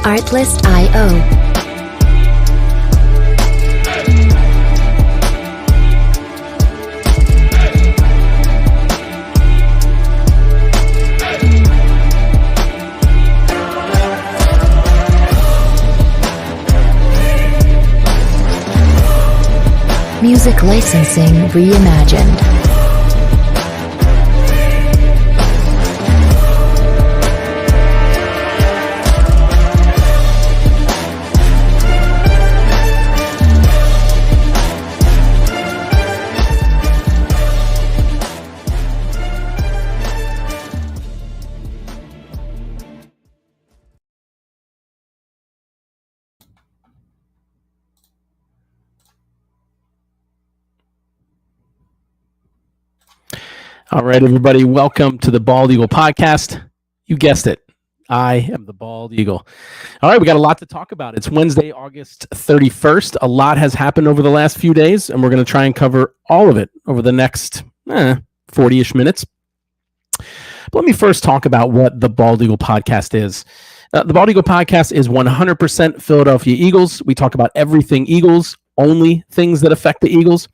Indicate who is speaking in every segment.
Speaker 1: Artlist.io. Music licensing reimagined.
Speaker 2: All right, everybody, welcome to the Bald Eagle Podcast. You guessed it. I am the Bald Eagle. All right, we got a lot to talk about. It's Wednesday, August 31st. A lot has happened over the last few days, and we're going to try and cover all of it over the next 40-ish minutes. But let me first talk about what the Bald Eagle Podcast is. The Bald Eagle Podcast is 100% Philadelphia Eagles. We talk about everything Eagles, only things that affect the Eagles.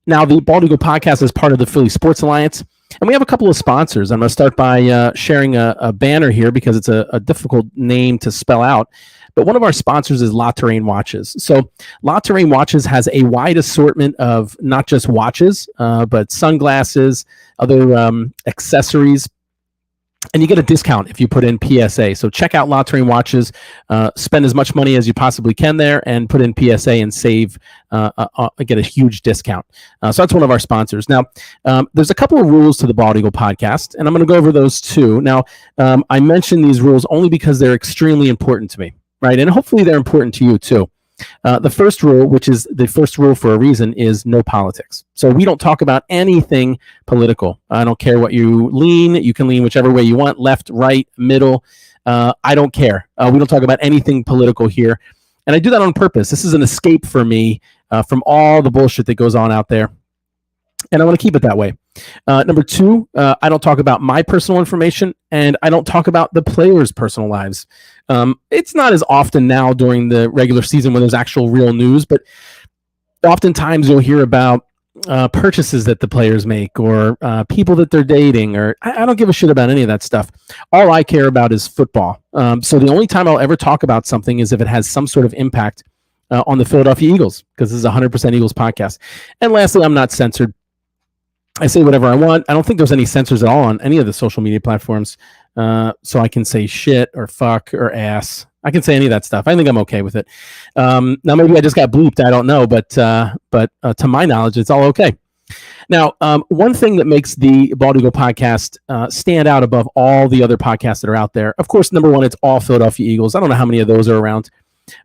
Speaker 2: Now, the Bald Eagle Podcast is part of the Philly Sports Alliance, and we have a couple of sponsors. I'm going to start by sharing a banner here because it's a difficult name to spell out. But one of our sponsors is La Terrain Watches. So La Terrain Watches has a wide assortment of not just watches, but sunglasses, other accessories. And you get a discount if you put in PSA. So check out La Terrain Watches, spend as much money as you possibly can there, and put in PSA and save, get a huge discount. So that's one of our sponsors. Now, there's a couple of rules to the Bald Eagle Podcast, and I'm going to go over those too. Now, I mention these rules only because they're extremely important to me, right? And hopefully they're important to you too. The first rule, which is the first rule for a reason, is no politics. So we don't talk about anything political. I don't care what you lean. You can lean whichever way you want, left, right, middle. I don't care. We don't talk about anything political here. And I do that on purpose. This is an escape for me from all the bullshit that goes on out there. And I want to keep it that way. Number two, I don't talk about my personal information, and I don't talk about the players' personal lives. It's not as often now during the regular season when there's actual real news, but oftentimes you'll hear about purchases that the players make or people that they're dating, or I don't give a shit about any of that stuff. All I care about is football. So the only time I'll ever talk about something is if it has some sort of impact on the Philadelphia Eagles, because this is a 100% Eagles podcast. And lastly, I'm not censored. I say whatever I want. I don't think there's any censors at all on any of the social media platforms. So I can say shit or fuck or ass. I can say any of that stuff. I think I'm okay with it. Now, maybe I just got bleeped. I don't know. But to my knowledge, it's all okay. Now, one thing that makes the Bald Eagle Podcast stand out above all the other podcasts that are out there, of course, number one, it's all Philadelphia Eagles. I don't know how many of those are around.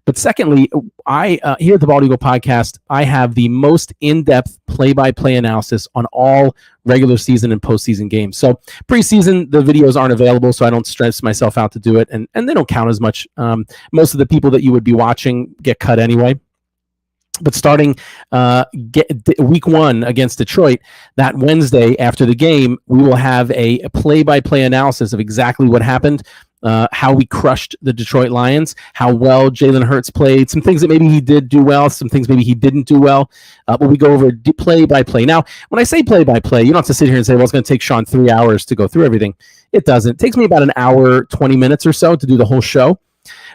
Speaker 2: But secondly, I here at the Bald Eagle Podcast, I have the most in-depth play-by-play analysis on all regular season and postseason games. So preseason, the videos aren't available, so I don't stress myself out to do it, and they don't count as much. Most of the people that you would be watching get cut anyway. But starting week one against Detroit, that Wednesday after the game, we will have a play-by-play analysis of exactly what happened, how we crushed the Detroit Lions, how well Jalen Hurts played, some things that maybe he did do well, some things maybe he didn't do well. But we go over play-by-play. Now, when I say play-by-play, you don't have to sit here and say, well, it's going to take Shawn 3 hours to go through everything. It doesn't. It takes me about an hour, 20 minutes or so to do the whole show,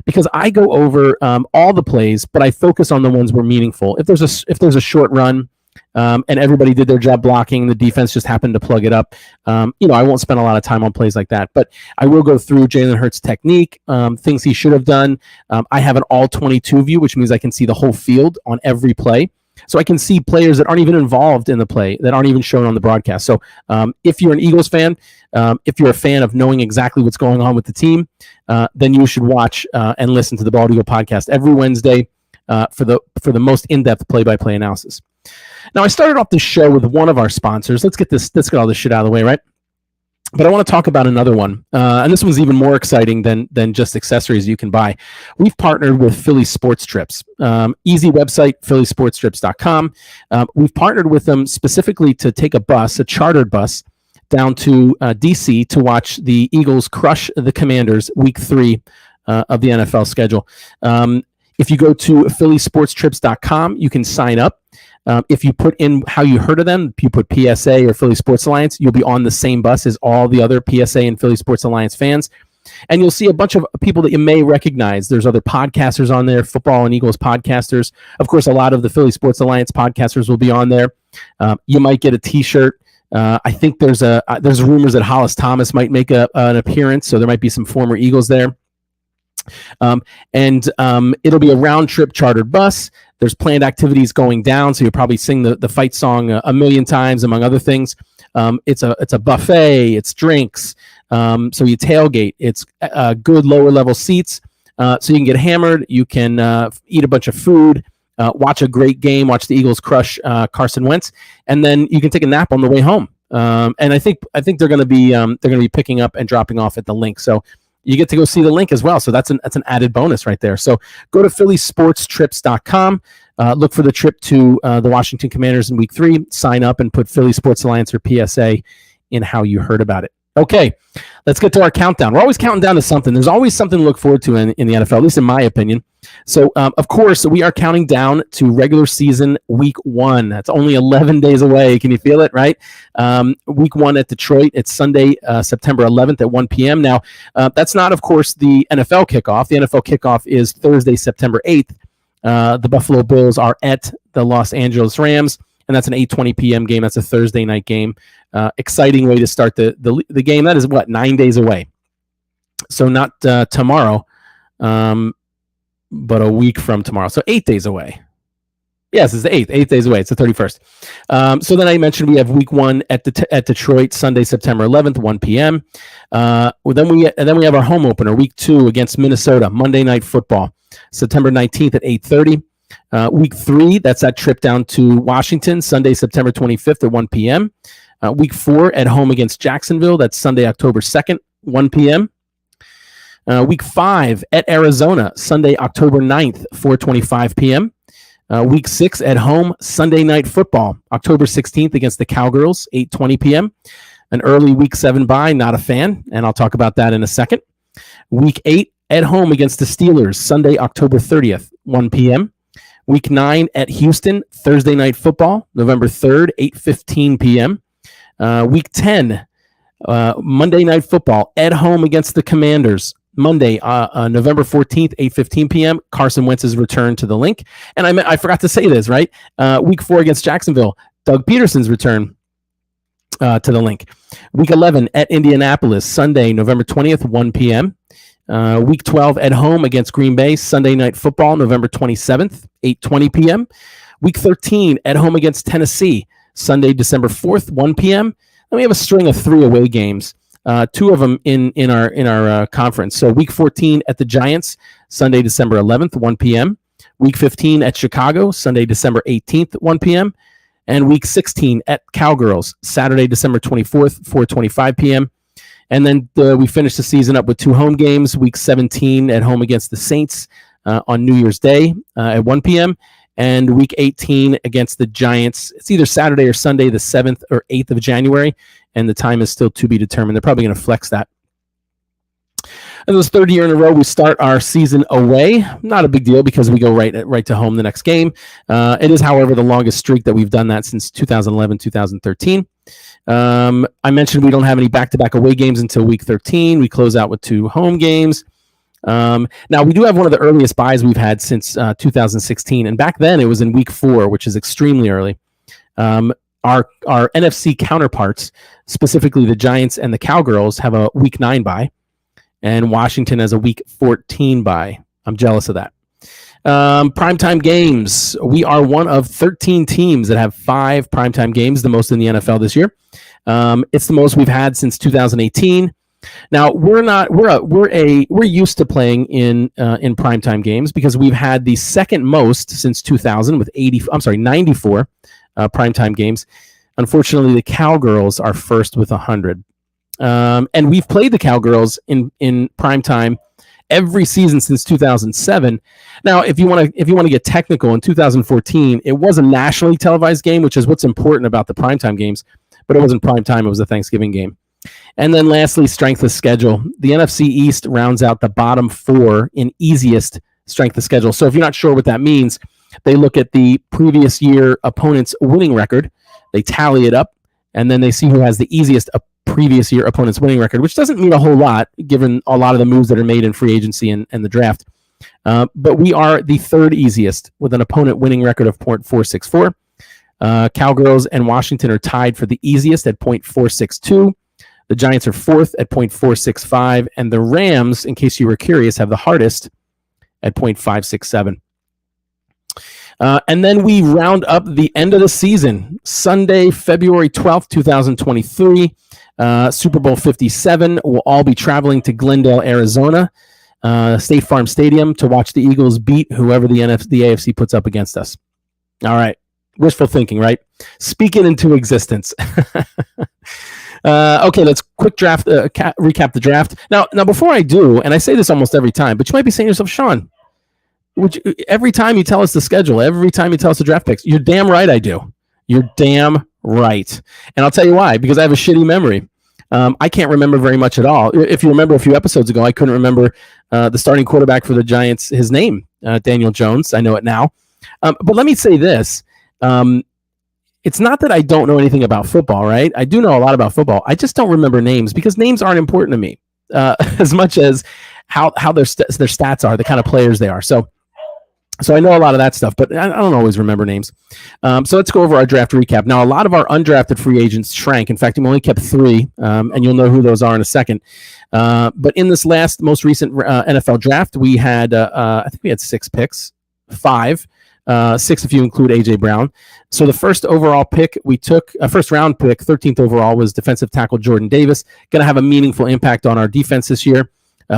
Speaker 2: because I go over all the plays, but I focus on the ones that were meaningful. If there's a short run and everybody did their job blocking, the defense just happened to plug it up, I won't spend a lot of time on plays like that. But I will go through Jalen Hurts' technique, things he should have done. I have an all 22 view, which means I can see the whole field on every play. So I can see players that aren't even involved in the play, that aren't even shown on the broadcast. So if you're an Eagles fan, if you're a fan of knowing exactly what's going on with the team, then you should watch and listen to the Bald Eagle Podcast every Wednesday for the most in-depth play-by-play analysis. Now, I started off the show with one of our sponsors. Let's get all this shit out of the way, right? But I want to talk about another one, and this one's even more exciting than just accessories you can buy. We've partnered with Philly Sports Trips. Easy website, phillysportstrips.com. We've partnered with them specifically to take a chartered bus, down to DC to watch the Eagles crush the Commanders week 3 of the NFL schedule. If you go to phillysportstrips.com, you can sign up. If you put in how you heard of them, if you put PSA or Philly Sports Alliance, you'll be on the same bus as all the other PSA and Philly Sports Alliance fans. And you'll see a bunch of people that you may recognize. There's other podcasters on there, football and Eagles podcasters. Of course, a lot of the Philly Sports Alliance podcasters will be on there. You might get a T-shirt. I think there's rumors that Hollis Thomas might make an appearance, so there might be some former Eagles there. And it'll be a round-trip chartered bus. There's planned activities going down, so you'll probably sing the fight song a million times, among other things. It's a buffet. It's drinks. So you tailgate. It's good lower-level seats, so you can get hammered. You can eat a bunch of food, watch a great game, watch the Eagles crush Carson Wentz, and then you can take a nap on the way home. And I think they're going to be picking up and dropping off at the link. So you get to go see the link as well. So that's an added bonus right there. So go to phillysportstrips.com, look for the trip to the Washington Commanders in week 3, sign up and put Philly Sports Alliance or PSA in how you heard about it. Okay, let's get to our countdown. We're always counting down to something. There's always something to look forward to in the NFL, at least in my opinion. So, of course, we are counting down to regular season week 1. That's only 11 days away. Can you feel it, right? Week 1 at Detroit. It's Sunday, September 11th at 1 p.m. Now, that's not, of course, the NFL kickoff. The NFL kickoff is Thursday, September 8th. The Buffalo Bills are at the Los Angeles Rams, and that's an 8:20 p.m. game. That's a Thursday night game. Exciting way to start the game. That is, 9 days away. So not tomorrow, but a week from tomorrow. So 8 days away. Yes, it's the 8th. 8 days away. It's the 31st. So then I mentioned we have week 1 at Detroit, Sunday, September 11th, 1 p.m. Then we have our home opener, week 2 against Minnesota, Monday Night Football, September 19th at 8:30. Week 3, that's that trip down to Washington, Sunday, September 25th at 1 p.m. Week 4 at home against Jacksonville, that's Sunday, October 2nd, 1 p.m. Week 5 at Arizona, Sunday, October 9th, 4:25 p.m. Week 6 at home, Sunday Night Football, October 16th against the Cowgirls, 8:20 p.m. An early Week 7 bye, not a fan, and I'll talk about that in a second. Week 8 at home against the Steelers, Sunday, October 30th, 1 p.m. Week 9 at Houston, Thursday Night Football, November 3rd, 8:15 p.m. Week 10, Monday Night Football at home against the Commanders, Monday, November 14th, 8:15 p.m. Carson Wentz's return to the link. And I forgot to say this, right? Week 4 against Jacksonville, Doug Peterson's return to the link. Week 11 at Indianapolis, Sunday, November 20th, 1 p.m. Week 12 at home against Green Bay, Sunday Night Football, November 27th, 8:20 p.m. Week 13 at home against Tennessee, Sunday, December 4th, 1 p.m. Then we have a string of 3 away games, 2 of them in our conference. So week 14 at the Giants, Sunday, December 11th, 1 p.m. Week 15 at Chicago, Sunday, December 18th, 1 p.m. And week 16 at Cowgirls, Saturday, December 24th, 4:25 p.m. And then we finish the season up with 2 home games, week 17 at home against the Saints on New Year's Day at 1 p.m. And week 18 against the Giants. It's either Saturday or Sunday, the 7th or 8th of January, and the time is still to be determined. They're probably going to flex that. And this 3rd year in a row, we start our season away. Not a big deal because we go right to home the next game. It is, however, the longest streak that we've done that since 2011, 2013. I mentioned we don't have any back-to-back away games until week 13. We close out with 2 home games. Now, we do have one of the earliest buys we've had since 2016, and back then it was in week 4, which is extremely early. Our NFC counterparts, specifically the Giants and the Cowgirls, have a week 9 bye, and Washington has a week 14 bye. I'm jealous of that. Primetime games. We are one of 13 teams that have 5 primetime games, the most in the NFL this year. It's the most we've had since 2018. Now we're used to playing in primetime games because we've had the second most since 2000 with 94 primetime games. Unfortunately, the Cowgirls are first with 100, and we've played the Cowgirls in primetime every season since 2007. Now, if you want to get technical, in 2014 it was a nationally televised game, which is what's important about the primetime games. but it wasn't prime time. It was a Thanksgiving game. And then lastly, strength of schedule. The NFC East rounds out the bottom 4 in easiest strength of schedule. So if you're not sure what that means, they look at the previous year opponent's winning record, they tally it up, and then they see who has the easiest previous year opponent's winning record, which doesn't mean a whole lot given a lot of the moves that are made in free agency and the draft. But we are the 3rd easiest with an opponent winning record of .464. Cowgirls and Washington are tied for the easiest at .462. The Giants are 4th at .465, and the Rams, in case you were curious, have the hardest at .567. And then we round up the end of the season, Sunday, February 12th, 2023, Super Bowl 57. We'll all be traveling to Glendale, Arizona, State Farm Stadium, to watch the Eagles beat whoever the AFC puts up against us. All right. Wishful thinking, right? Speak it into existence. Okay, let's quick draft, recap the draft. Now, before I do, and I say this almost every time, but you might be saying to yourself, Shawn, every time you tell us the schedule, every time you tell us the draft picks, you're damn right I do. You're damn right. And I'll tell you why, because I have a shitty memory. I can't remember very much at all. If you remember a few episodes ago, I couldn't remember the starting quarterback for the Giants, his name, Daniel Jones. I know it now. But let me say this. It's not that I don't know anything about football, right? I do know a lot about football. I just don't remember names because names aren't important to me as much as how their stats are, the kind of players they are. So I know a lot of that stuff, but I don't always remember names. So let's go over our draft recap. Now, a lot of our undrafted free agents shrank. In fact, we only kept 3, and you'll know who those are in a second. But in this most recent NFL draft, we had, I think we had 6 picks, 5. 6 if you include A.J. Brown. So the first overall pick we took, first round pick, 13th overall, was defensive tackle Jordan Davis. Going to have a meaningful impact on our defense this year.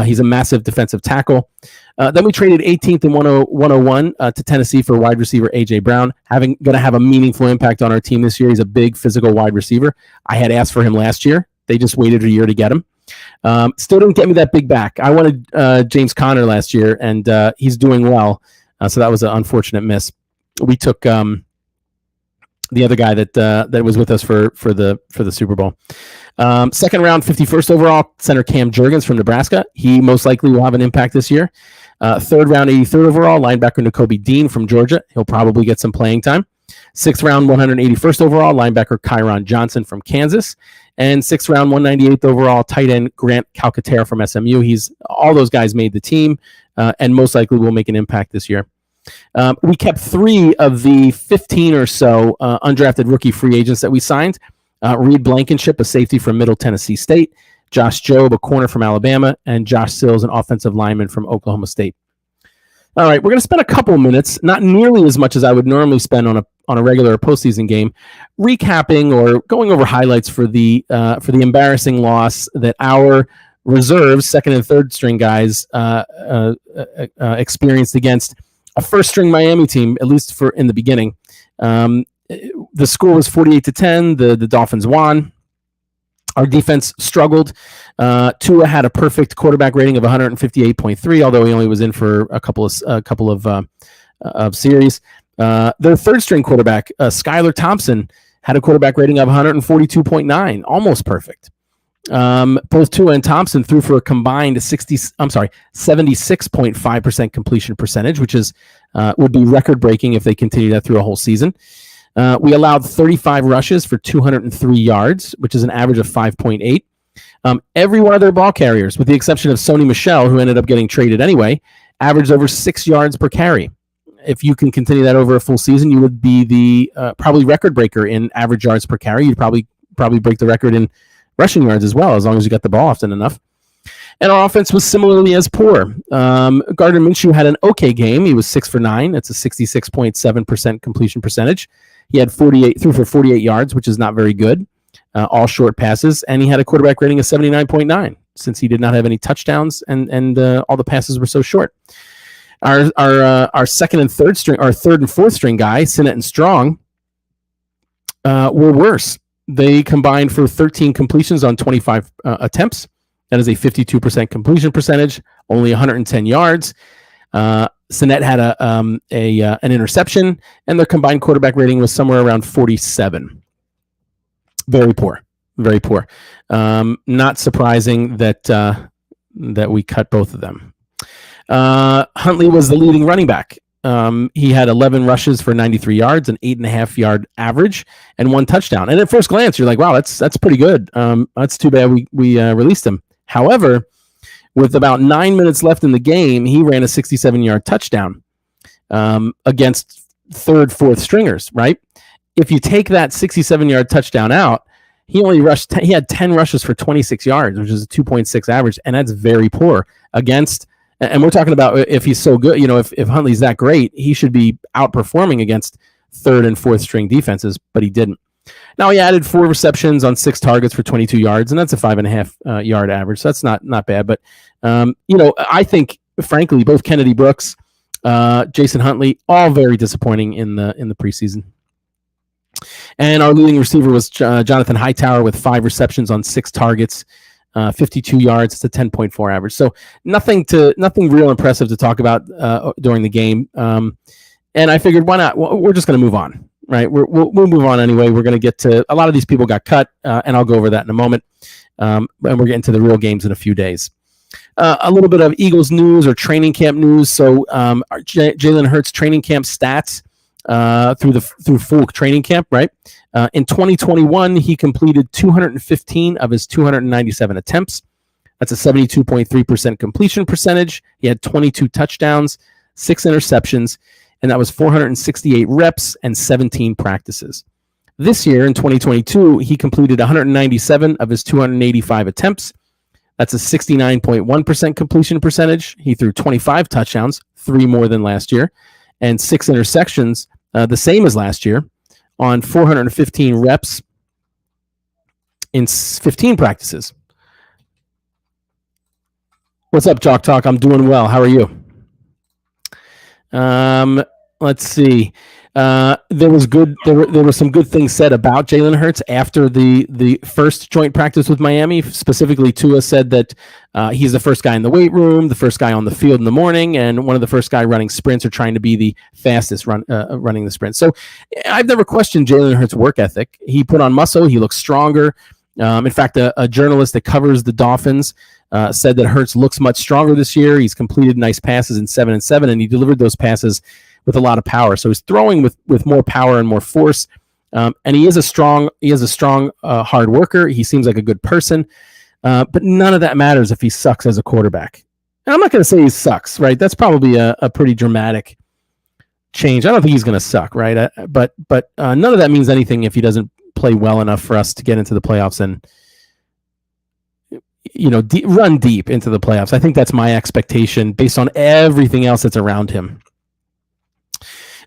Speaker 2: He's a massive defensive tackle. Then we traded 18th and 101 to Tennessee for wide receiver A.J. Brown. Going to have a meaningful impact on our team this year. He's a big physical wide receiver. I had asked for him last year. They just waited a year to get him. Still didn't get me that big back. I wanted James Conner last year, and he's doing well. So that was an unfortunate miss. We took the other guy that was with us for the Super Bowl. Second round, 51st overall, center Cam Jurgens from Nebraska. He most likely will have an impact this year. Third round, 83rd overall, linebacker Nakobe Dean from Georgia. He'll probably get some playing time. 6th round, 181st overall, linebacker Kyron Johnson from Kansas. And 6th round, 198th overall, tight end Grant Calcaterra from SMU. All those guys made the team and most likely will make an impact this year. We kept 3 of the 15 or so undrafted rookie free agents that we signed. Reed Blankenship, a safety from Middle Tennessee State, Josh Jobe, a corner from Alabama, and Josh Sills, an offensive lineman from Oklahoma State. All right, we're going to spend a couple minutes, not nearly as much as I would normally spend on a regular postseason game, recapping or going over highlights for the embarrassing loss that our reserves, second and third string guys, experienced against a first-string Miami team, at least in the beginning. The score was 48-10. The Dolphins won. Our defense struggled. Tua had a perfect quarterback rating of 158.3, although he only was in for a couple of series. Their third-string quarterback, Skylar Thompson, had a quarterback rating of 142.9, almost perfect. Both Tua and Thompson threw for a combined 76.5% completion percentage, which would be record-breaking if they continue that through a whole season. We allowed 35 rushes for 203 yards, which is an average of 5.8. Every one of their ball carriers, with the exception of Sony Michel, who ended up getting traded anyway, averaged over 6 yards per carry. If you can continue that over a full season, you would be the probably record breaker in average yards per carry. You'd probably break the record in rushing yards as well, as long as you got the ball often enough. And our offense was similarly as poor. Gardner Minshew had an okay game. He was 6 for 9. That's a 66.7% completion percentage. He had threw for 48 yards, which is not very good. All short passes, and he had a quarterback rating of 79.9 since he did not have any touchdowns and all the passes were so short. Our second and third string, our third and fourth string guy, Sinnott and Strong, were worse. They combined for 13 completions on 25 attempts. That is a 52% completion percentage, only 110 yards. Sinnett had an interception, and their combined quarterback rating was somewhere around 47. Very poor. Very poor. Not surprising that we cut both of them. Huntley was the leading running back. He had 11 rushes for 93 yards, an 8.5 yard average, and 1 touchdown. And at first glance, you're like, wow, that's pretty good. That's too bad we released him. However, with about 9 minutes left in the game, he ran a 67-yard touchdown against third, fourth stringers, right? If you take that 67-yard touchdown out, he had 10 rushes for 26 yards, which is a 2.6 average, and that's very poor against. And we're talking about if he's so good, if Huntley's that great, he should be outperforming against third and fourth string defenses, but he didn't. Now he added 4 receptions on 6 targets for 22 yards, and that's a 5.5 yard average. So that's not bad. But I think, frankly, both Kennedy Brooks, Jason Huntley, all very disappointing in the preseason. And our leading receiver was Jonathan Hightower with 5 receptions on 6 targets, 52 yards. It's a 10.4 average. So nothing real impressive to talk about during the game. And I figured, why not? We're just going to move on. Right, we'll move on anyway. We're going to get to a lot of these people got cut, and I'll go over that in a moment. And we're getting to the real games in a few days. A little bit of Eagles news or training camp news. So Jalen Hurts training camp stats through full training camp. Right, in 2021 he completed 215 of his 297 attempts. That's a 72.3% completion percentage. He had 22 touchdowns, 6 interceptions. And that was 468 reps and 17 practices. This year, in 2022, he completed 197 of his 285 attempts. That's a 69.1% completion percentage. He threw 25 touchdowns, 3 more than last year, and 6 intersections, the same as last year, on 415 reps in 15 practices. What's up, Jock Talk? I'm doing well. How are you? Let's see. There were some good things said about Jalen Hurts after the first joint practice with Miami. Specifically, Tua said that he's the first guy in the weight room, the first guy on the field in the morning, and one of the first guy running sprints or trying to be the fastest running the sprint. So I've never questioned Jalen Hurts' work ethic. He put on muscle. He looks stronger. In fact, a journalist that covers the Dolphins said that Hurts looks much stronger this year. He's completed nice passes in 7 and 7, and he delivered those passes with a lot of power. So he's throwing with more power and more force. And he is a strong, hard worker. He seems like a good person. But none of that matters if he sucks as a quarterback. And I'm not going to say he sucks, right? That's probably a pretty dramatic change. I don't think he's going to suck, right? But none of that means anything if he doesn't play well enough for us to get into the playoffs and run deep into the playoffs. I think that's my expectation based on everything else that's around him.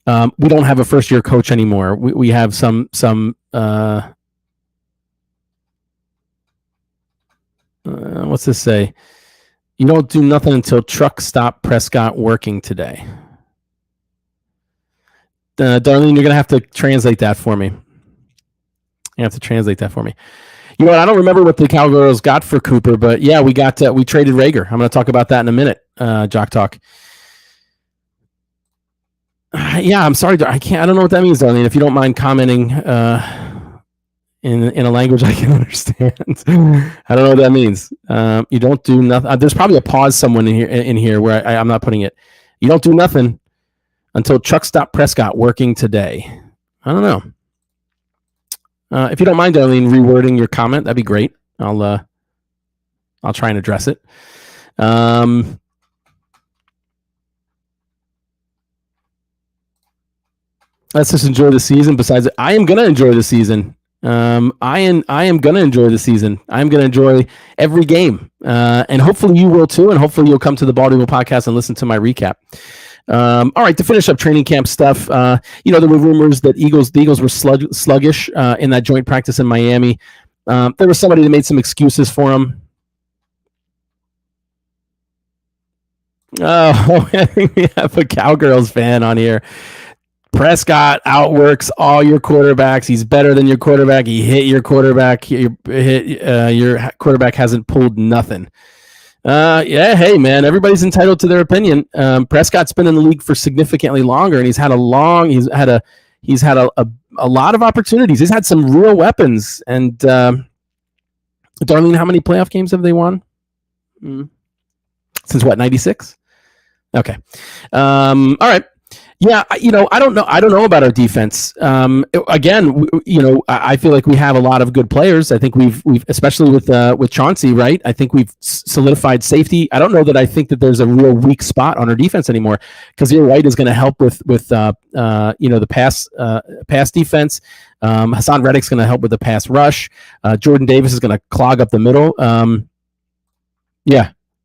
Speaker 2: We don't have a first-year coach anymore. We have some what's this say? You don't do nothing until truck stop Prescott working today. Darlene, you're going to have to translate that for me. You have to translate that for me. You know what? I don't remember what the Cowgirls got for Cooper, but yeah, we traded Rager. I'm going to talk about that in a minute, Jock Talk. Yeah, I'm sorry. I don't know what that means, Darlene. If you don't mind commenting in a language I can understand. I don't know what that means. You don't do nothing. There's probably a pause somewhere in here where I'm not putting it. You don't do nothing until truck stop Prescott working today. I don't know. If you don't mind, Darlene, rewording your comment, that'd be great. I'll try and address it. Let's just enjoy the season. Besides, I am going to enjoy the season. I am going to enjoy the season. I'm going to enjoy every game. And hopefully you will too. And hopefully you'll come to the Baltimore podcast and listen to my recap. All right, to finish up training camp stuff, there were rumors that the Eagles were sluggish in that joint practice in Miami. There was somebody that made some excuses for him. Oh, I think we have a Cowgirls fan on here. Prescott outworks all your quarterbacks. He's better than your quarterback. He hit your quarterback. Your quarterback hasn't pulled nothing. Yeah, hey man, everybody's entitled to their opinion. Prescott's been in the league for significantly longer, and he's had a he's had a lot of opportunities. He's had some real weapons. And Darlene, how many playoff games have they won? Since what, 96? Okay. All right. Yeah, I don't know. I don't know about our defense. Again, I feel like we have a lot of good players. I think we've especially with Chauncey, right? I think we've solidified safety. I don't know that I think that there's a real weak spot on our defense anymore. Kazir White is going to help with the pass defense. Hassan Reddick's going to help with the pass rush. Jordan Davis is going to clog up the middle.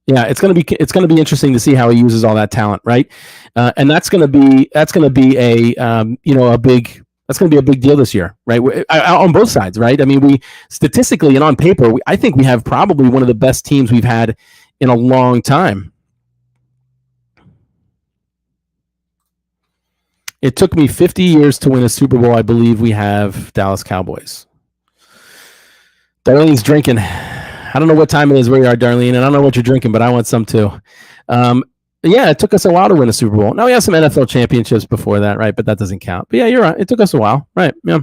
Speaker 2: Yeah, it's gonna be interesting to see how he uses all that talent, right? And that's gonna be a big deal this year, right? On both sides, right? I mean, we statistically and on paper, I think we have probably one of the best teams we've had in a long time. It took me 50 years to win a Super Bowl. I believe we have Dallas Cowboys. Darlene's drinking. I don't know what time it is where you are, Darlene, and I don't know what you're drinking, but I want some too. Yeah, it took us a while to win a Super Bowl. Now we have some NFL championships before that, right? But that doesn't count. But yeah, you're right. It took us a while, right? Yeah.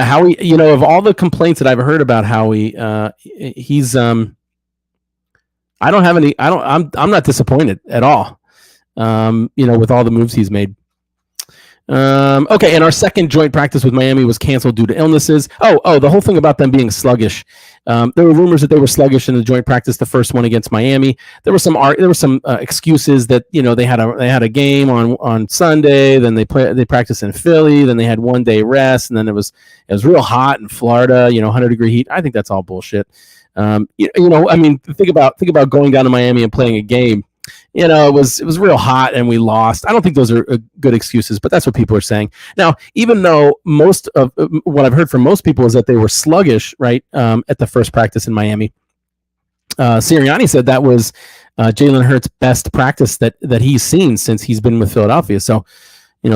Speaker 2: Howie, of all the complaints that I've heard about Howie, he's I don't have any. I'm not disappointed at all. With all the moves he's made. Okay, and our second joint practice with Miami was canceled due to illnesses. The whole thing about them being sluggish. There were rumors that they were sluggish in the joint practice, the first one against Miami. There were some excuses that they had a game on Sunday, then they practiced in Philly, then they had 1 day rest, and then it was real hot in Florida, 100-degree heat. I think that's all bullshit. I mean, think about going down to Miami and playing a game. It was real hot and we lost. I don't think those are good excuses, but that's what people are saying. Now, even though most of what I've heard from most people is that they were sluggish, right, at the first practice in Miami, Sirianni said that was Jalen Hurts' best practice that he's seen since he's been with Philadelphia. So,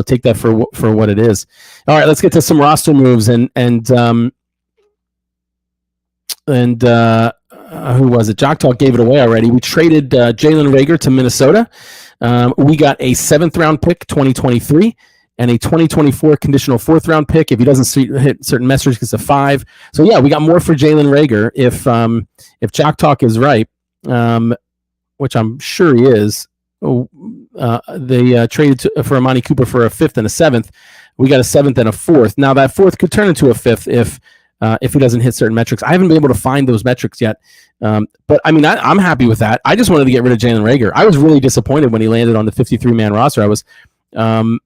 Speaker 2: take that for what it is. All right, let's get to some roster moves and who was it? Jock Talk gave it away already. We traded Jalen Reagor to Minnesota. We got a 7th-round pick, 2023, and a 2024 conditional 4th-round pick. If he doesn't hit certain metrics, it's a 5. So yeah, we got more for Jalen Reagor. If Jock Talk is right, which I'm sure he is, they traded for Amani Cooper for a 5th and a 7th. We got a 7th and a 4th. Now that 4th could turn into a 5th if he doesn't hit certain metrics. I haven't been able to find those metrics yet. But I mean, I'm happy with that. I just wanted to get rid of Jalen Reagor. I was really disappointed when he landed on the 53-man roster. I was, right.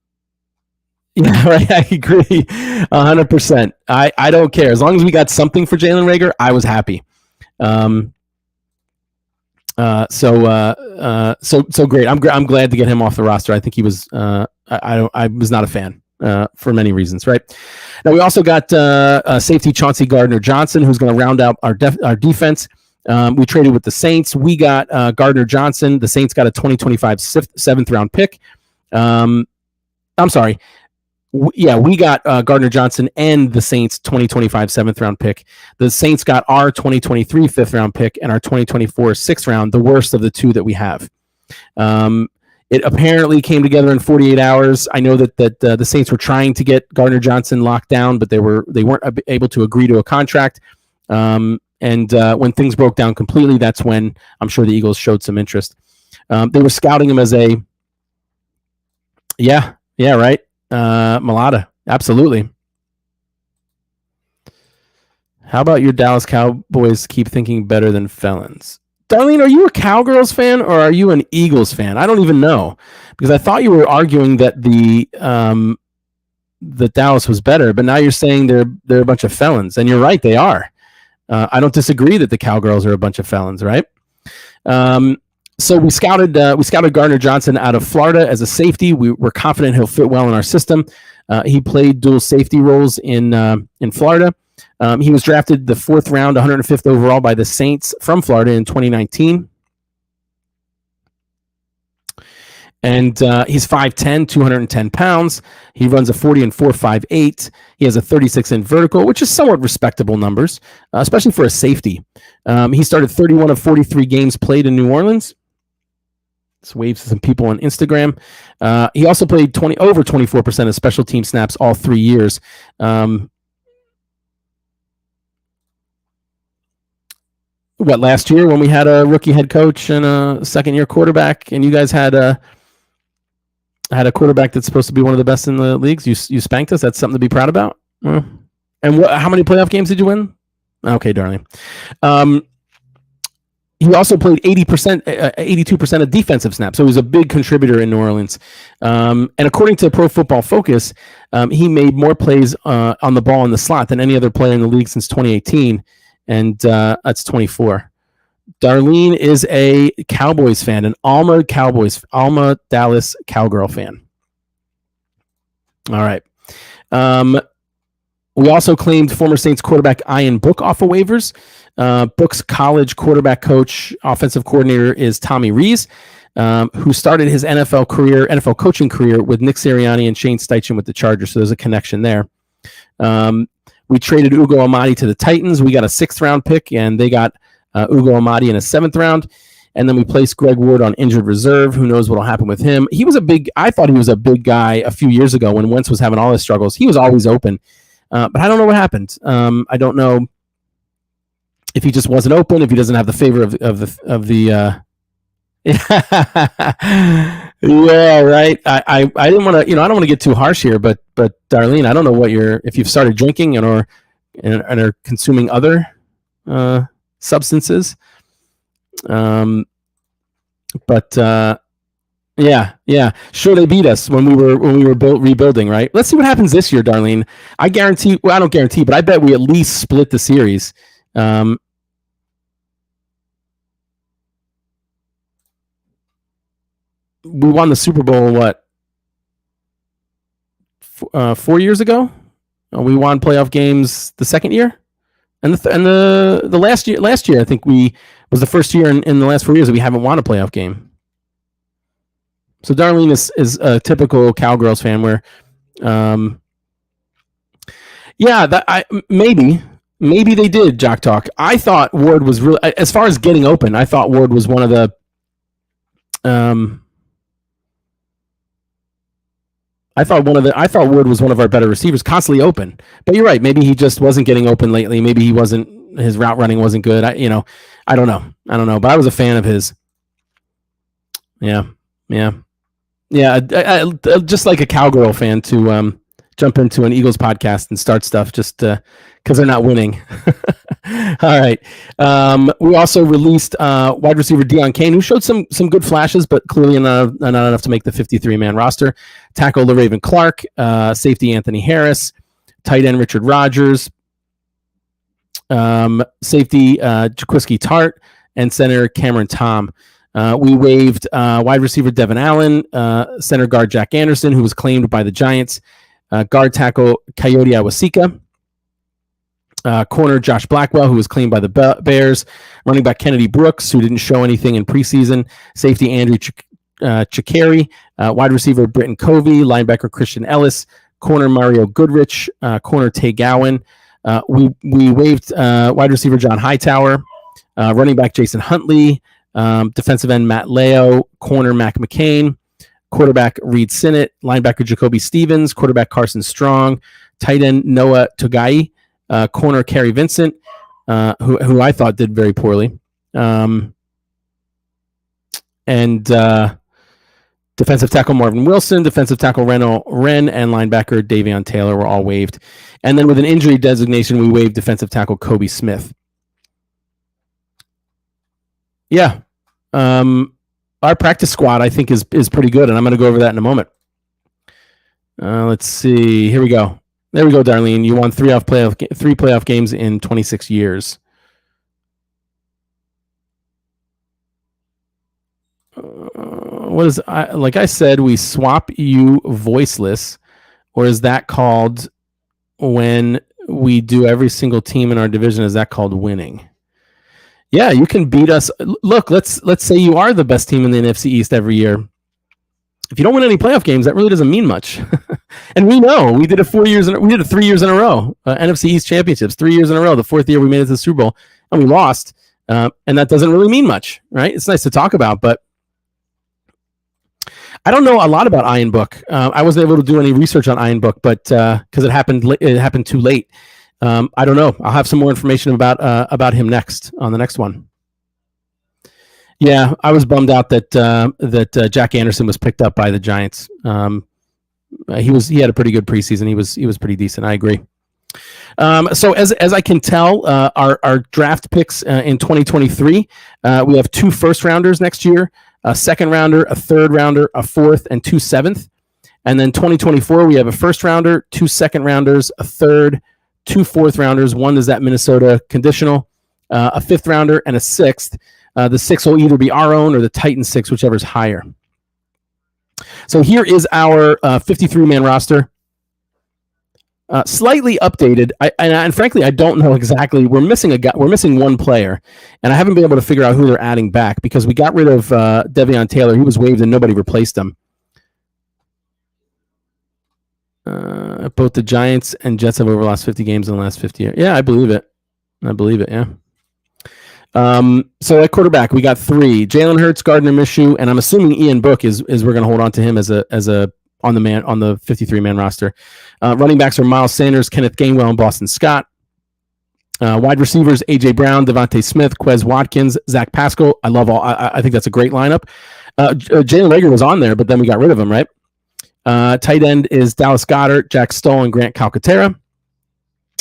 Speaker 2: I agree 100%. I don't care. As long as we got something for Jalen Reagor, I was happy. So great. I'm glad to get him off the roster. I think he was, I was not a fan. For many reasons, right? Now we also got safety Chauncey Garner Johnson, who's going to round out our defense. We traded with the Saints. We got Garner Johnson. The Saints got a 2025 7th-round pick. I'm sorry. We got Gardner Johnson and the Saints 2025 7th-round pick. The Saints got our 2023 5th-round pick and our 2024 6th-round, the worst of the two that we have. It apparently came together in 48 hours. I know that the Saints were trying to get Gardner Johnson locked down, but they weren't able to agree to a contract. And when things broke down completely, that's when I'm sure the Eagles showed some interest. They were scouting him as a right, Mulata, absolutely. How about your Dallas Cowboys keep thinking better than felons? Darlene, are you a Cowgirls fan or are you an Eagles fan? I don't even know, because I thought you were arguing that that Dallas was better, but now you're saying they're a bunch of felons, and you're right, they are. I don't disagree that the Cowgirls are a bunch of felons, right? So we scouted Garner Johnson out of Florida as a safety. We're confident he'll fit well in our system. He played dual safety roles in Florida. He was drafted the 4th round, 105th overall by the Saints from Florida in 2019. And he's 5'10", 210 pounds. He runs a 40 and 4.58. He has a 36 in vertical, which is somewhat respectable numbers, especially for a safety. He started 31 of 43 games played in New Orleans. Just waves to some people on Instagram. He also played over 24% of special team snaps all 3 years. Last year when we had a rookie head coach and a second-year quarterback, and you guys had a quarterback that's supposed to be one of the best in the leagues, you spanked us. That's something to be proud about. And how many playoff games did you win? Okay, darling. He also played 82% of defensive snaps, so he was a big contributor in New Orleans. And according to Pro Football Focus, he made more plays on the ball in the slot than any other player in the league since 2018, and that's 24. Darlene is a Cowboys fan, an Alma Dallas Cowgirl fan. All right. We also claimed former Saints quarterback Ian Book off of waivers. Book's college quarterback coach, offensive coordinator is Tommy Rees, who started his NFL coaching career with Nick Sirianni and Shane Steichen with the Chargers. So there's a connection there. We traded Ugo Amadi to the Titans. We got a 6th-round pick, and they got Ugo Amadi in a 7th round. And then we placed Greg Ward on injured reserve. Who knows what will happen with him? I thought he was a big guy a few years ago when Wentz was having all his struggles. He was always open. But I don't know what happened. I don't know if he just wasn't open, if he doesn't have the favor of the yeah, right. I didn't want to, I don't want to get too harsh here, but Darlene, I don't know if you've started drinking and are consuming other substances. Yeah. Sure, they beat us when we were rebuilding, right? Let's see what happens this year, Darlene. I don't guarantee, but I bet we at least split the series. We won the Super Bowl 4 years ago. We won playoff games the second year, and the last year I think was the first year in the last 4 years that we haven't won a playoff game. So Darlene is a typical Cowgirls fan where, maybe they did Jock Talk. I thought Ward was really, as far as getting open, I thought Ward was one of the, I thought Ward was one of our better receivers, constantly open. But you're right. Maybe he just wasn't getting open lately. Maybe his route running wasn't good. I don't know. But I was a fan of his. Yeah. Just like a Cowgirl fan to jump into an Eagles podcast and start stuff just because they're not winning. All right. We also released wide receiver Deion Kane, who showed some good flashes, but clearly not enough to make the 53-man roster. Tackle LaRaven Clark, safety Anthony Harris, tight end Richard Rodgers, safety Jaquiski Tart, and center Cameron Tom. We waived wide receiver Devin Allen, center guard Jack Anderson, who was claimed by the Giants, guard tackle Coyote Awasika, corner Josh Blackwell, who was claimed by the Bears, running back Kennedy Brooks, who didn't show anything in preseason, safety Andrew Chikari, wide receiver Britton Covey, linebacker Christian Ellis, corner Mario Goodrich, corner Tay Gowan. We waived wide receiver John Hightower, running back Jason Huntley, defensive end Matt Leo, corner Mac McCain, quarterback Reed Sinnott, linebacker Jacoby Stevens, quarterback Carson Strong, tight end Noah Togai, corner Kerry Vincent, who I thought did very poorly, and defensive tackle Marvin Wilson, defensive tackle Reno Wren, and linebacker Davion Taylor were all waived. And then with an injury designation, we waived defensive tackle Kobe Smith. Yeah. Our practice squad, I think, is pretty good, and I'm going to go over that in a moment. Let's see. Here we go. There we go, Darlene. You won three playoff games in 26 years. Like I said, we swap you voiceless, or is that called when we do every single team in our division? Is that called winning? Yeah, you can beat us. Look, let's say you are the best team in the NFC East every year. If you don't win any playoff games, that really doesn't mean much. And we know we did it 3 years in a row. NFC East championships 3 years in a row. The fourth year we made it to the Super Bowl and we lost, and that doesn't really mean much, right? It's nice to talk about, but I don't know a lot about Iron Book. I wasn't able to do any research on Iron Book, but because it happened too late. I don't know. I'll have some more information about him next on the next one. Yeah, I was bummed out that Jack Anderson was picked up by the Giants. He had a pretty good preseason. He was pretty decent. I agree. So as I can tell, our draft picks in 2023, we have 2 first rounders next year, a second rounder, a third rounder, a fourth, and 2 seventh. And then 2024, we have a first rounder, 2 second rounders, a third, 2 fourth rounders. One is that Minnesota conditional, a fifth rounder, and a sixth. The 6 will either be our own or the Titans 6, whichever's higher. So here is our 53-man roster. Slightly updated, and frankly, I don't know exactly. We're missing a guy. We're missing one player, and I haven't been able to figure out who they're adding back because we got rid of De'Veon Taylor. He was waived, and nobody replaced him. Both the Giants and Jets have over the last 50 games in the last 50 years. Yeah, I believe it. Yeah. So at quarterback, we got 3: Jalen Hurts, Gardner Minshew, and I'm assuming Ian Book is we're going to hold on to him as a on the 53-man roster. Running backs are Miles Sanders, Kenneth Gainwell, and Boston Scott. Wide receivers: AJ Brown, Devontae Smith, Quez Watkins, Zach Pascal. I think that's a great lineup. Jalen Reagor was on there, but then we got rid of him, right? Tight end is Dallas Goedert, Jack Stoll, and Grant Calcaterra.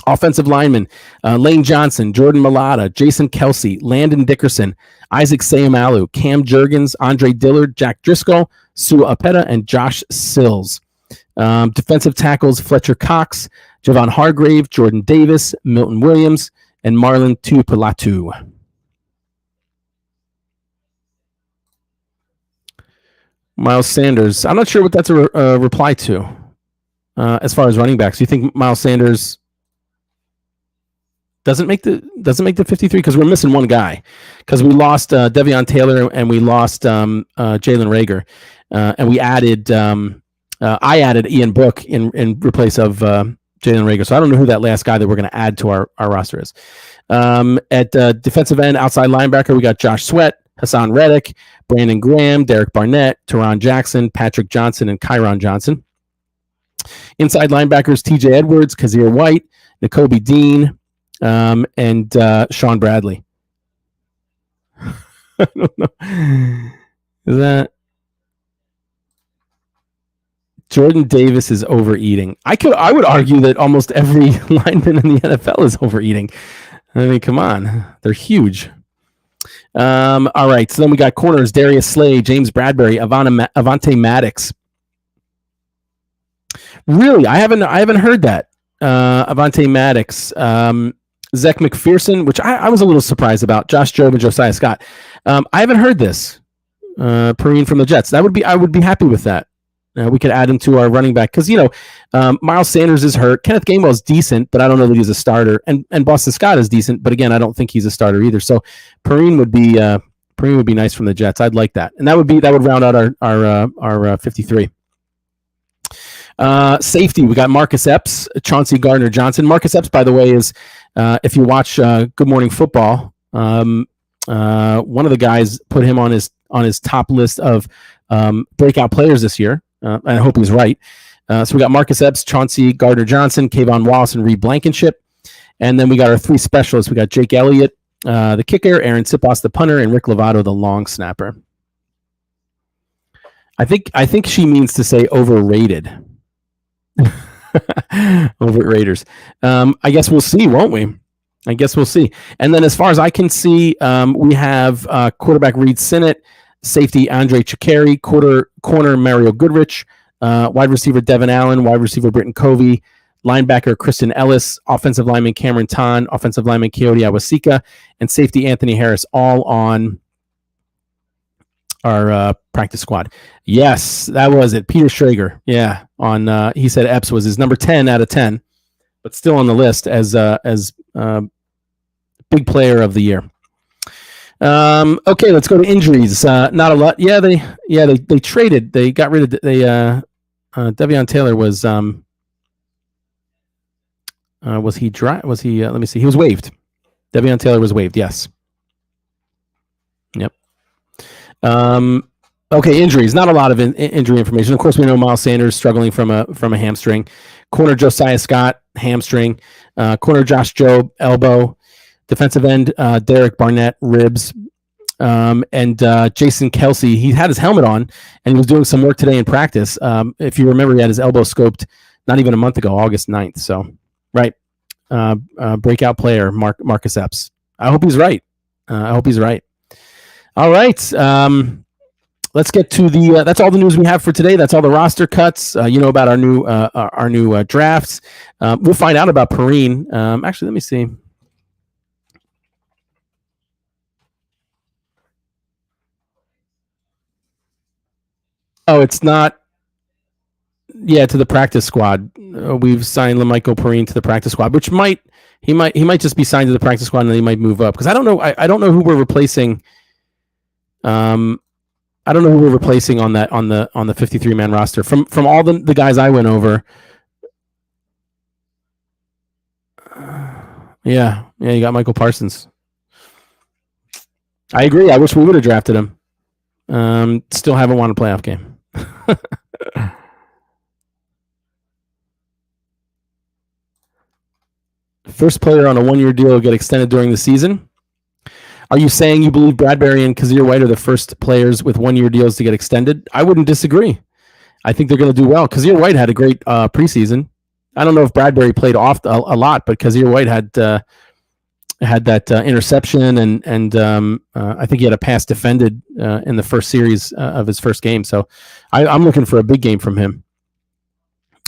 Speaker 2: Offensive linemen: Lane Johnson, Jordan Mailata, Jason Kelsey, Landon Dickerson, Isaac Seumalo, Cam Jurgens, Andre Dillard, Jack Driscoll, Sua Opeta, and Josh Sills. Defensive tackles: Fletcher Cox, Javon Hargrave, Jordan Davis, Milton Williams, and Marlon Tuipulotu. Miles Sanders. I'm not sure what that's a reply to. As far as running backs, do you think Miles Sanders doesn't make the 53 because we're missing one guy because we lost De'Veon Taylor and we lost Jalen Reagor, and we added I added Ian Book in replace of Jalen Reagor. So I don't know who that last guy that we're going to add to our roster is. At defensive end, outside linebacker, we got Josh Sweat, Hassan Reddick, Brandon Graham, Derek Barnett, Teron Jackson, Patrick Johnson, and Kyron Johnson. Inside linebackers: TJ Edwards, Kazir White, Nakobe Dean, and Sean Bradley. I don't know. Is that Jordan Davis is overeating? I would argue that almost every lineman in the NFL is overeating. I mean, come on, they're huge. All right, so then we got corners: Darius Slay, James Bradbury, Avonte Maddox. Really, I haven't heard that. Avonte Maddox, Zach McPherson, which I was a little surprised about. Josh Jobe and Josiah Scott. I haven't heard this. Perrine from the Jets. I would be happy with that. We could add him to our running back because Miles Sanders is hurt. Kenneth Gainwell is decent, but I don't know that he's a starter. And Boston Scott is decent, but again, I don't think he's a starter either. So Perrine would be nice from the Jets. I'd like that, and that would round out our 53. Safety, we got Marcus Epps, Chauncey Gardner-Johnson. Marcus Epps, by the way, is if you watch Good Morning Football, one of the guys put him on his top list of breakout players this year. I hope he's right. So we got Marcus Epps, Chauncey Gardner-Johnson, Kayvon Wallace, and Reed Blankenship. And then we got our 3 specialists. We got Jake Elliott, the kicker, Aaron Siposs, the punter, and Rick Lovato, the long snapper. I think she means to say overrated. Over at Raiders. I guess we'll see, won't we? I guess we'll see. And then as far as I can see, we have quarterback Reed Sinnett, safety Andre Chikari, corner Mario Goodrich, wide receiver Devin Allen, wide receiver Britton Covey, linebacker Kristen Ellis, offensive lineman Cameron Ton, offensive lineman Keoti Awasika, and safety Anthony Harris, all on our practice squad. Yes, that was it. Peter Schrager. Yeah, on he said Epps was his number 10 out of 10, but still on the list as big player of the year. Okay, let's go to injuries. Not a lot. Yeah, they traded. They got rid of De'Veon Taylor was he dry? Was he? Let me see. He was waived. De'Veon Taylor was waived. Yes. Yep. Okay, injuries. Not a lot of injury information. Of course, we know Miles Sanders struggling from a hamstring. Corner Josiah Scott, hamstring. Corner Josh Jobe, elbow. Defensive end Derek Barnett, ribs. And Jason Kelsey, he had his helmet on and he was doing some work today in practice. If you remember, he had his elbow scoped not even a month ago, August 9th. So, right. Breakout player, Marcus Epps. I hope he's right. All right. Let's get to the. That's all the news we have for today. That's all the roster cuts. About our new drafts. We'll find out about Perrine. Actually, let me see. Oh, it's not. Yeah, to the practice squad. We've signed LaMichael Perrine to the practice squad, which he might just be signed to the practice squad and then he might move up because I don't know. I don't know who we're replacing. I don't know who we're replacing on the 53-man roster from all the guys I went over. Yeah, you got Michael Parsons. I agree. I wish we would have drafted him. Still haven't won a playoff game. First player on a one-year deal will get extended during the season. Are you saying you believe Bradbury and Kazir White are the first players with one-year deals to get extended? I wouldn't disagree. I think they're going to do well. Kazir White had a great preseason. I don't know if Bradbury played off a lot, but Kazir White had that interception, and I think he had a pass defended in the first series of his first game. So I'm looking for a big game from him.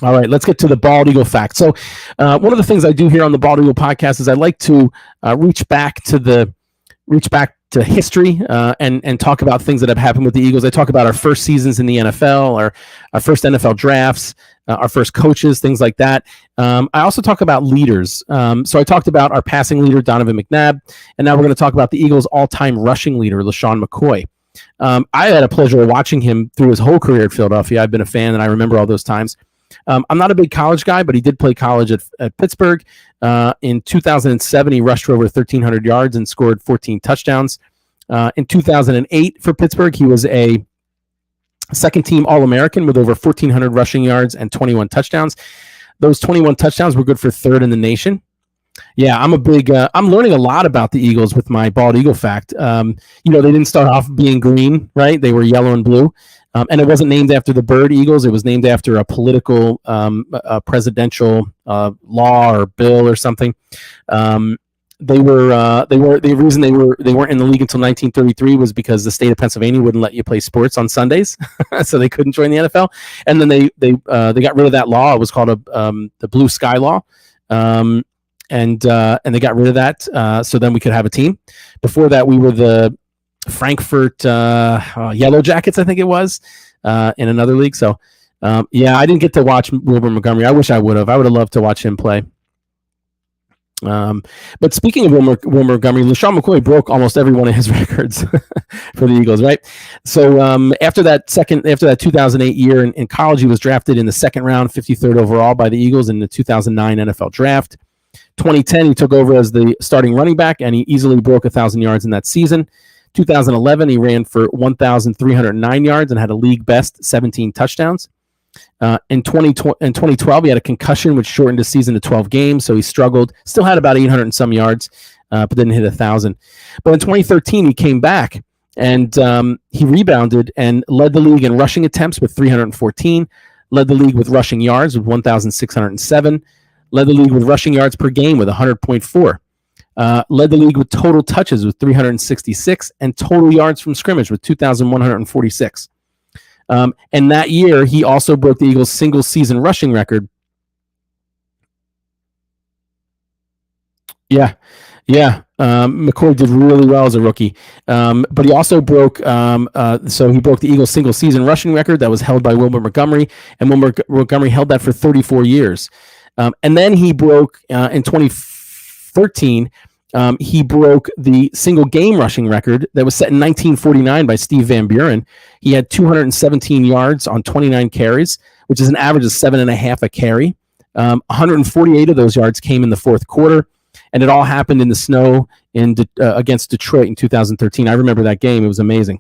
Speaker 2: All right, let's get to the Bald Eagle fact. So one of the things I do here on the Bald Eagle podcast is I like to reach back to history and talk about things that have happened with the Eagles. I talk about our first seasons in the NFL, our first NFL drafts, our first coaches, things like that. I also talk about leaders. So I talked about our passing leader, Donovan McNabb, and now we're going to talk about the Eagles' all-time rushing leader, LaShawn McCoy. I had a pleasure of watching him through his whole career at Philadelphia. I've been a fan, and I remember all those times. I'm not a big college guy, but he did play college at Pittsburgh. In 2007, he rushed for over 1,300 yards and scored 14 touchdowns. In 2008 for Pittsburgh, he was a second-team All-American with over 1,400 rushing yards and 21 touchdowns. Those 21 touchdowns were good for third in the nation. Yeah, I'm learning a lot about the Eagles with my Bald Eagle fact. They didn't start off being green, right? They were yellow and blue. And it wasn't named after the bird eagles. It was named after a political, presidential law or bill or something. The reason they weren't in the league until 1933 was because the state of Pennsylvania wouldn't let you play sports on Sundays, so they couldn't join the NFL. And then they got rid of that law. It was called the Blue Sky Law. And they got rid of that, so then we could have a team. Before that, we were the Frankfurt Yellow Jackets, I think it was, in another league. So, I didn't get to watch Wilbur Montgomery. I wish I would have. I would have loved to watch him play. But speaking of Wilbur Montgomery, LaShawn McCoy broke almost every one of his records for the Eagles, right? So after that 2008 year in college, he was drafted in the second round, 53rd overall by the Eagles in the 2009 NFL Draft. 2010, he took over as the starting running back, and he easily broke 1,000 yards in that season. 2011, he ran for 1,309 yards and had a league best 17 touchdowns. In 2012, he had a concussion, which shortened his season to 12 games, so he struggled. Still had about 800 and some yards, but didn't hit 1,000. But in 2013, he came back, and he rebounded and led the league in rushing attempts with 314, led the league with rushing yards with 1,607, led the league with rushing yards per game with 100.4. Led the league with total touches with 366 and total yards from scrimmage with 2,146. And that year, he also broke the Eagles' single-season rushing record. Yeah. McCoy did really well as a rookie. But he also broke, so he broke the Eagles' single-season rushing record that was held by Wilbur Montgomery, and Wilbur Montgomery held that for 34 years. And then he broke, in 2013, he broke the single game rushing record that was set in 1949 by Steve Van Buren. He had 217 yards on 29 carries, which is an average of 7.5 a carry. 148 of those yards came in the fourth quarter, and it all happened in the snow against Detroit in 2013. I remember that game. It was amazing.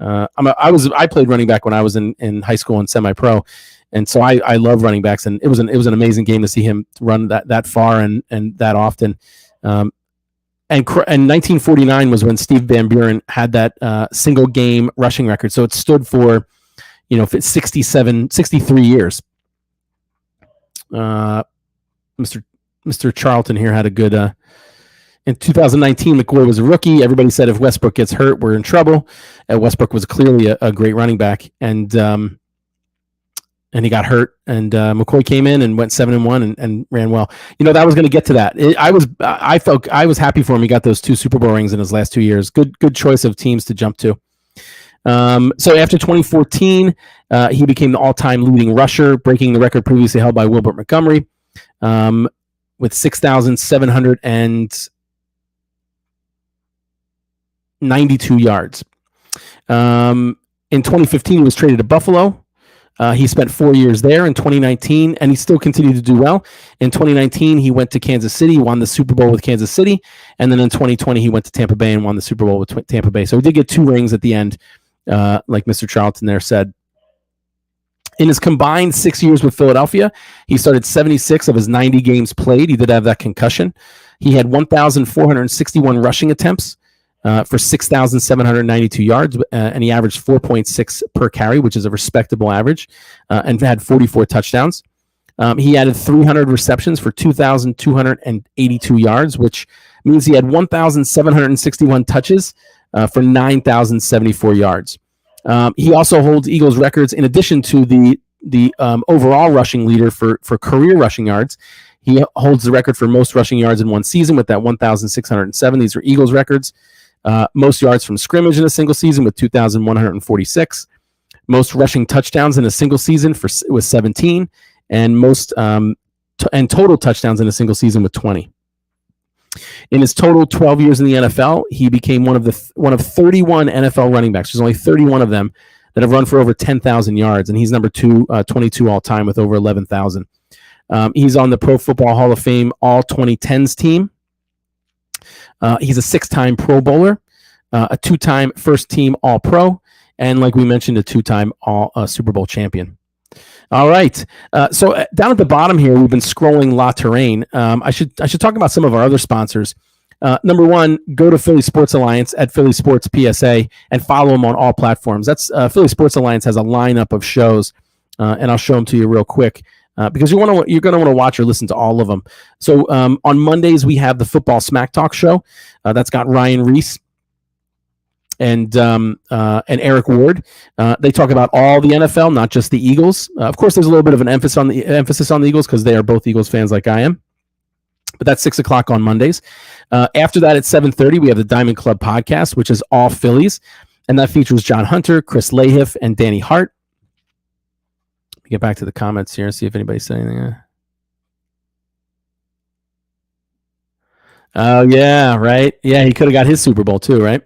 Speaker 2: I played running back when I was in high school and semi-pro, and so I love running backs, and it was an amazing game to see him run that far and that often. And 1949 was when Steve Van Buren had that single game rushing record. So it stood for, 63 years. Mr. Charlton here had a good. In 2019, McCoy was a rookie. Everybody said if Westbrook gets hurt, we're in trouble. Westbrook was clearly a great running back, and he got hurt. And McCoy came in and went 7-1 and ran well. That was going to get to that. I was happy for him. He got those 2 Super Bowl rings in his last 2 years. Good choice of teams to jump to. So after 2014, he became the all-time leading rusher, breaking the record previously held by Wilbert Montgomery with 6,792 yards. In 2015, he was traded to Buffalo. He spent 4 years there in 2019, and he still continued to do well. In 2019, he went to Kansas City, won the Super Bowl with Kansas City, and then in 2020, he went to Tampa Bay and won the Super Bowl with Tampa Bay. So he did get 2 rings at the end, like Mr. Charlton there said. In his combined 6 years with Philadelphia, he started 76 of his 90 games played. He did have that concussion. He had 1,461 rushing attempts for 6,792 yards, and he averaged 4.6 per carry, which is a respectable average, and had 44 touchdowns. He added 300 receptions for 2,282 yards, which means he had 1,761 touches for 9,074 yards. He also holds Eagles records in addition to the overall rushing leader for career rushing yards. He holds the record for most rushing yards in one season with that 1,607. These are Eagles records. Most yards from scrimmage in a single season with 2,146. Most rushing touchdowns in a single season with 17, and most and total touchdowns in a single season with 20. In his total 12 years in the NFL, he became one of 31 NFL running backs. There's only 31 of them that have run for over 10,000 yards, and he's number 22 all time with over 11,000. He's on the Pro Football Hall of Fame All 2010s team. He's a 6-time Pro Bowler, a 2-time first-team All-Pro, and like we mentioned, a 2-time Super Bowl champion. All right. So down at the bottom here, we've been scrolling La Terrain. I should talk about some of our other sponsors. Number one, go to Philly Sports Alliance at Philly Sports PSA and follow them on all platforms. That's Philly Sports Alliance has a lineup of shows, and I'll show them to you real quick. Because you're going to want to watch or listen to all of them. So on Mondays, we have the Football Smack Talk show. That's got Ryan Reese and Eric Ward. They talk about all the NFL, not just the Eagles. Of course, there's a little bit of an emphasis on the Eagles because they are both Eagles fans like I am. But that's 6 o'clock on Mondays. After that, at 7:30, we have the Diamond Club podcast, which is all Phillies. And that features John Hunter, Chris Lahiff, and Danny Hart. Get back to the comments here and see if anybody's saying anything. Oh, yeah, right. Yeah, he could have got his Super Bowl too, right?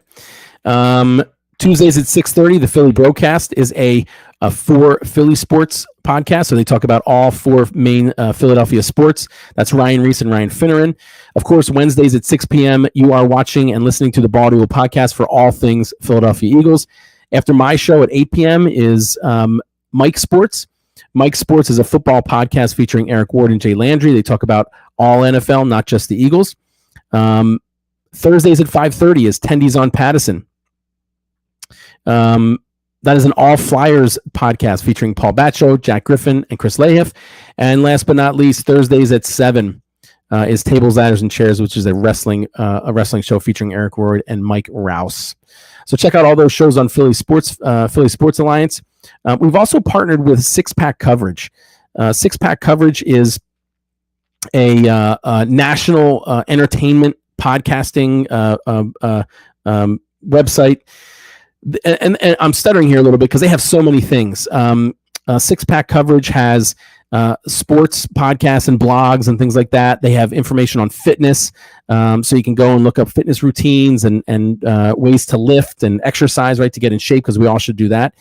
Speaker 2: Tuesdays at 6:30, the Philly Broadcast is a 4 Philly sports podcast. So they talk about all 4 main Philadelphia sports. That's Ryan Reese and Ryan Finneran. Of course, Wednesdays at 6 p.m., you are watching and listening to the Bald Eagle podcast for all things Philadelphia Eagles. After my show at 8 p.m. is Mike Sports. Mike Sports is a football podcast featuring Eric Ward and Jay Landry. They talk about all NFL, not just the Eagles. Thursdays at 5:30 is Tendies on Pattison. That is an all Flyers podcast featuring Paul Batcho, Jack Griffin, and Chris Lahiff. And last but not least, Thursdays at 7 is Tables, Ladders, and Chairs, which is a wrestling show featuring Eric Ward and Mike Rouse. So check out all those shows on Philly Sports Alliance. We've also partnered with Six Pack Coverage. Six Pack Coverage is a national entertainment podcasting website. And I'm stuttering here a little bit because they have so many things. Six Pack Coverage has sports podcasts and blogs and things like that. They have information on fitness, so you can go and look up fitness routines and ways to lift and exercise, right, to get in shape, because we all should do that.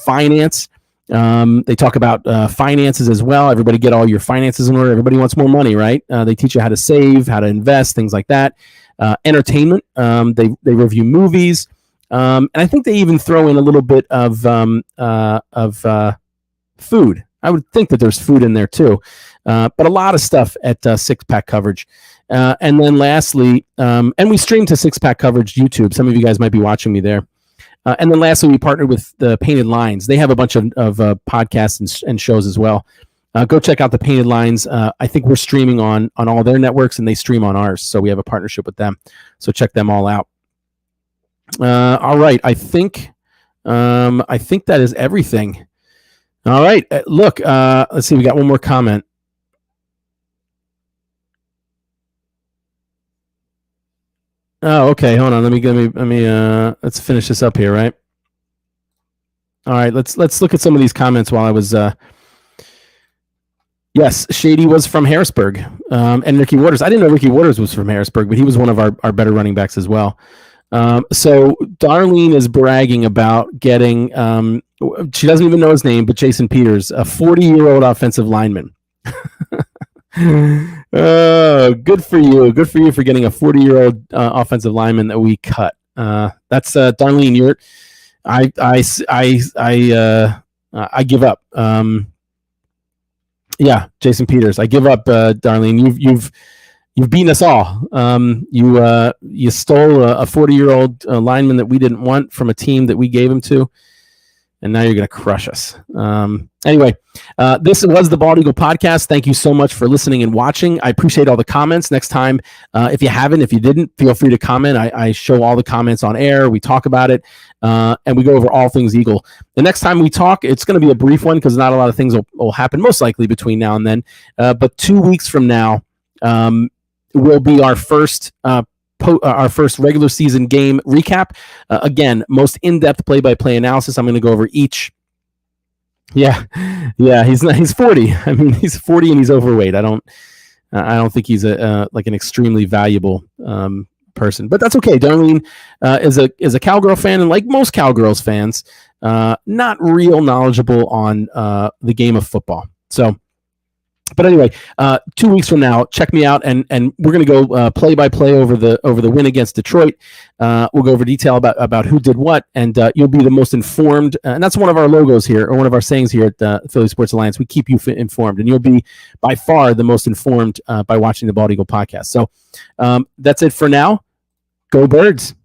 Speaker 2: Finance. They talk about finances as well. Everybody get all your finances in order. Everybody wants more money, right? They teach you how to save, how to invest, things like that. Entertainment. They review movies. And I think they even throw in a little bit of food. I would think that there's food in there too, but a lot of stuff at Six Pack Coverage. And then lastly, and we stream to Six Pack Coverage YouTube. Some of you guys might be watching me there. And then lastly, we partnered with the Painted Lines. They have a bunch of podcasts and shows as well. Go check out the Painted Lines. I think we're streaming on all their networks, and they stream on ours. So we have a partnership with them. So check them all out. All right, I think that is everything. All right, look. Let's see. We got one more comment. Oh, okay. Hold on. Let me. Let's finish this up here, right? All right. Let's look at some of these comments while I was. Yes, Shady was from Harrisburg, and Ricky Waters. I didn't know Ricky Waters was from Harrisburg, but he was one of our better running backs as well. So Darlene is bragging about getting. She doesn't even know his name, but Jason Peters, a 40-year-old offensive lineman. Oh, good for you! Good for you for getting a 40-year-old offensive lineman that we cut. That's Darlene. I give up. Yeah, Jason Peters. I give up, Darlene. You've beaten us all. You stole a 40-year-old lineman that we didn't want from a team that we gave him to, and now you're going to crush us. Anyway, this was the Bald Eagle Podcast. Thank you so much for listening and watching. I appreciate all the comments. Next time, if you didn't, feel free to comment. I show all the comments on air. We talk about it, and we go over all things Eagle. The next time we talk, it's going to be a brief one because not a lot of things will happen most likely between now and then. But 2 weeks from now will be our first regular season game recap. Again, most in-depth play-by-play analysis. I'm going to go over each. Yeah, he's 40. I mean, he's 40 and he's overweight. I don't think he's like an extremely valuable person, but that's okay. Darlene is a Cowgirl fan, and like most Cowgirls fans, not real knowledgeable on the game of football. So. But anyway, 2 weeks from now, check me out, and we're going to go play by play over the win against Detroit. We'll go over detail about who did what, and you'll be the most informed. And that's one of our logos here, or one of our sayings here at the Philly Sports Alliance. We keep you informed, and you'll be by far the most informed by watching the Bald Eagle Podcast. So that's it for now. Go Birds.